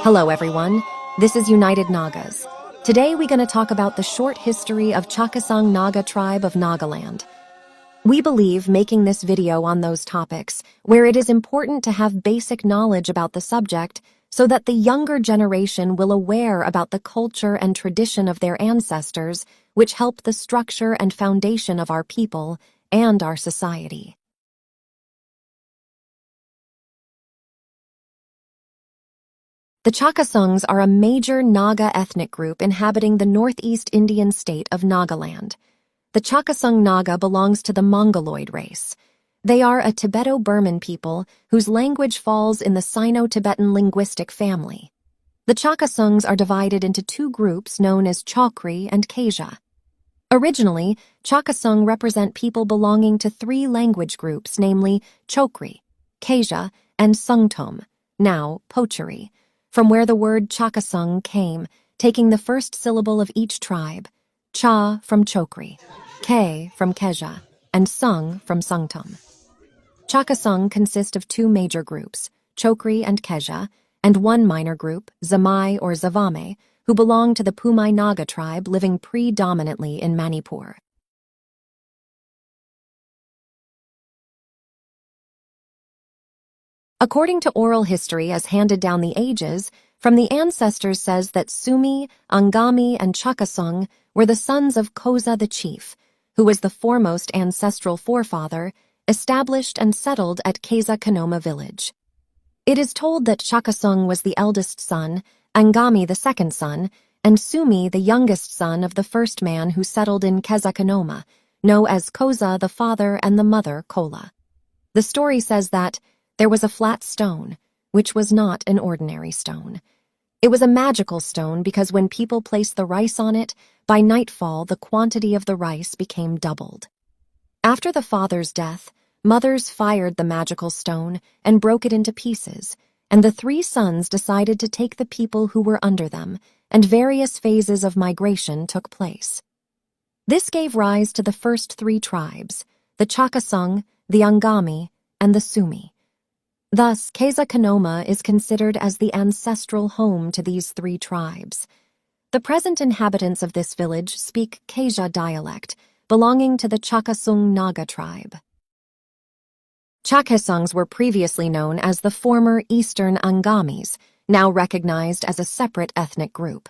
Hello everyone, this is United Nagas. Today we're going to talk about the short history of Chakasang Naga tribe of Nagaland. We believe making this video on those topics, where it is important to have basic knowledge about the subject so that the younger generation will aware about the culture and tradition of their ancestors, which help the structure and foundation of our people and our society. The Chakasungs are a major Naga ethnic group inhabiting the northeast Indian state of Nagaland. The Chakasung Naga belongs to the Mongoloid race. They are a Tibeto-Burman people whose language falls in the Sino-Tibetan linguistic family. The Chakasungs are divided into two groups known as Chokri and Kaja. Originally, Chakasung represent people belonging to three language groups, namely Chokri, Kaja, and Sungtom, now Pochuri, from where the word Chakasung came, taking the first syllable of each tribe, Cha from Chokri, K from Keja, and Sung from Sungtum. Chakasung consist of two major groups, Chokri and Keja, and one minor group, Zamai or Zavame, who belong to the Pumai Naga tribe living predominantly in Manipur. According to oral history as handed down the ages, from the ancestors says that Sumi, Angami, and Chakasung were the sons of Koza the chief, who was the foremost ancestral forefather, established and settled at Keza Kanoma village. It is told that Chakasung was the eldest son, Angami the second son, and Sumi the youngest son of the first man who settled in Keza Kanoma, known as Koza the father and the mother Kola. The story says that there was a flat stone, which was not an ordinary stone. It was a magical stone because when people placed the rice on it, by nightfall the quantity of the rice became doubled. After the father's death, mothers fired the magical stone and broke it into pieces, and the three sons decided to take the people who were under them, and various phases of migration took place. This gave rise to the first three tribes, the Chakasung, the Angami, and the Sumi. Thus, Keza Kanoma is considered as the ancestral home to these three tribes. The present inhabitants of this village speak Kaja dialect, belonging to the Chakasung Naga tribe. Chakasungs were previously known as the former Eastern Angamis, now recognized as a separate ethnic group.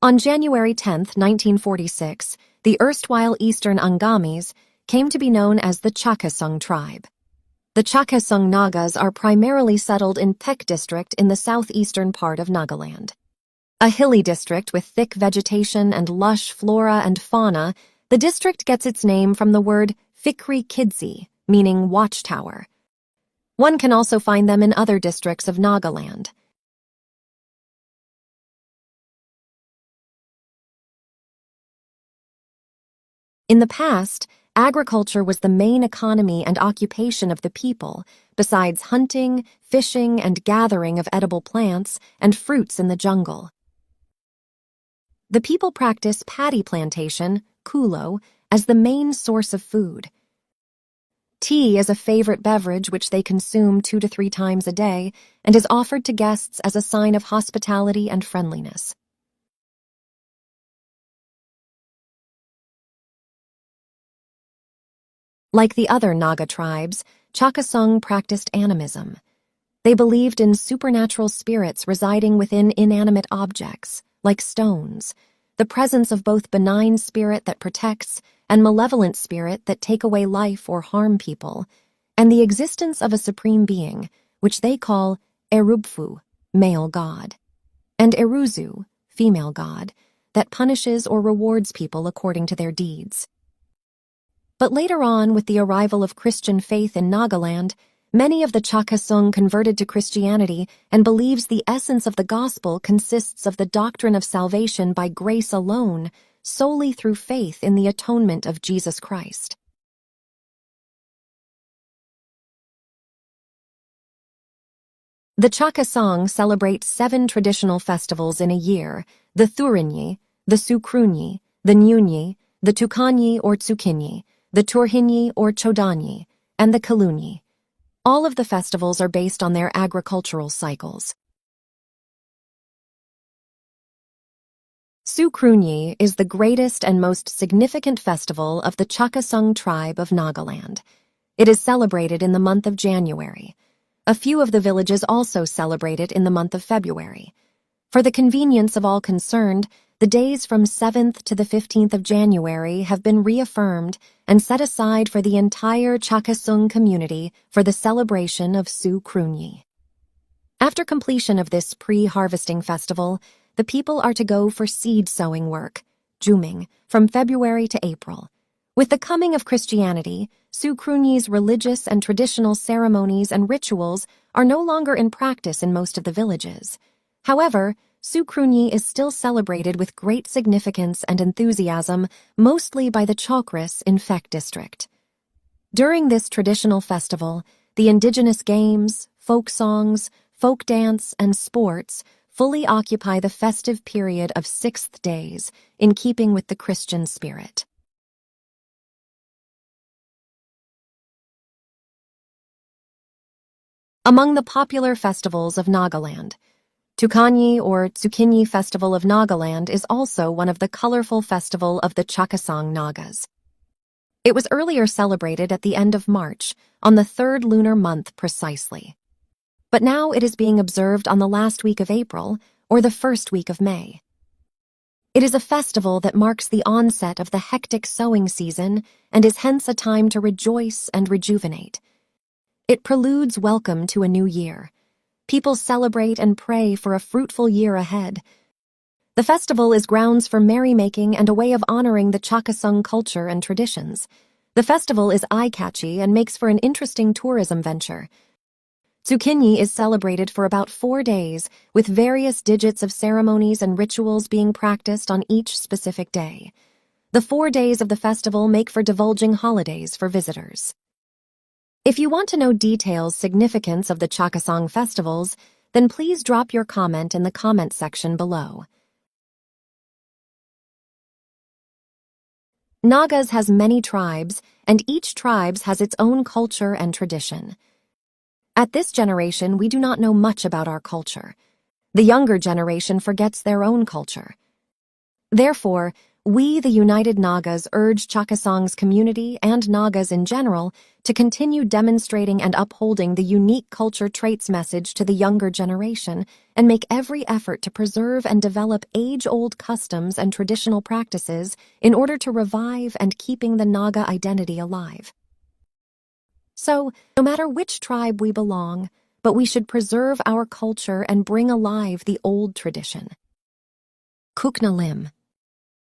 On January 10, 1946, the erstwhile Eastern Angamis came to be known as the Chakasung tribe. The Chakasung Nagas are primarily settled in Pek district in the southeastern part of Nagaland. A hilly district with thick vegetation and lush flora and fauna, the district gets its name from the word Fikri Kidsi, meaning watchtower. One can also find them in other districts of Nagaland. In the past, agriculture was the main economy and occupation of the people, besides hunting, fishing, and gathering of edible plants and fruits in the jungle. The people practice paddy plantation, kulo, as the main source of food. Tea is a favorite beverage which they consume 2 to 3 times a day and is offered to guests as a sign of hospitality and friendliness. Like the other Naga tribes, Chakasung practiced animism. They believed in supernatural spirits residing within inanimate objects, like stones, the presence of both benign spirit that protects and malevolent spirit that take away life or harm people, and the existence of a supreme being, which they call Erubfu, male god, and Eruzu, female god, that punishes or rewards people according to their deeds. But later on, with the arrival of Christian faith in Nagaland, many of the Chakasung converted to Christianity and believes the essence of the gospel consists of the doctrine of salvation by grace alone, solely through faith in the atonement of Jesus Christ. The Chakasung celebrate 7 traditional festivals in a year: the Thurinyi, the Sukrunyi, the Nyunyi, the Tukanyi or Tsukinyi, the Turhinyi or Chodanyi, and the Kalunyi. All of the festivals are based on their agricultural cycles. Sukrunyi is the greatest and most significant festival of the Chakasung tribe of Nagaland. It is celebrated in the month of January. A few of the villages also celebrate it in the month of February. For the convenience of all concerned, the days from 7th to the 15th of January have been reaffirmed and set aside for the entire Chakasung community for the celebration of Sukrunyi. After completion of this pre-harvesting festival, the people are to go for seed sowing work, juming, from February to April. With the coming of Christianity, Sukrunyi's religious and traditional ceremonies and rituals are no longer in practice in most of the villages. However, Sukrunyi is still celebrated with great significance and enthusiasm, mostly by the Chokris in Phek district. During this traditional festival, the indigenous games, folk songs, folk dance, and sports fully occupy the festive period of 6 days, in keeping with the Christian spirit. Among the popular festivals of Nagaland, Tukanyi or Tsukinyi Festival of Nagaland is also one of the colorful festival of the Chakasang Nagas. It was earlier celebrated at the end of March, on the 3rd lunar month precisely. But now it is being observed on the last week of April or the first week of May. It is a festival that marks the onset of the hectic sowing season and is hence a time to rejoice and rejuvenate. It preludes welcome to a new year. People celebrate and pray for a fruitful year ahead. The festival is grounds for merrymaking and a way of honoring the Chakasung culture and traditions. The festival is eye-catchy and makes for an interesting tourism venture. Tsukinyi is celebrated for about 4 days, with various digits of ceremonies and rituals being practiced on each specific day. The 4 days of the festival make for divulging holidays for visitors. If you want to know details significance of the Chakasang festivals, then please drop your comment in the comment section below. Nagas has many tribes, and each tribe has its own culture and tradition. At this generation, we do not know much about our culture. The younger generation forgets their own culture. Therefore, we, the United Nagas, urge Chakasang's community and Nagas in general to continue demonstrating and upholding the unique culture traits message to the younger generation and make every effort to preserve and develop age-old customs and traditional practices in order to revive and keeping the Naga identity alive. So, no matter which tribe we belong, but we should preserve our culture and bring alive the old tradition. Kuknalim.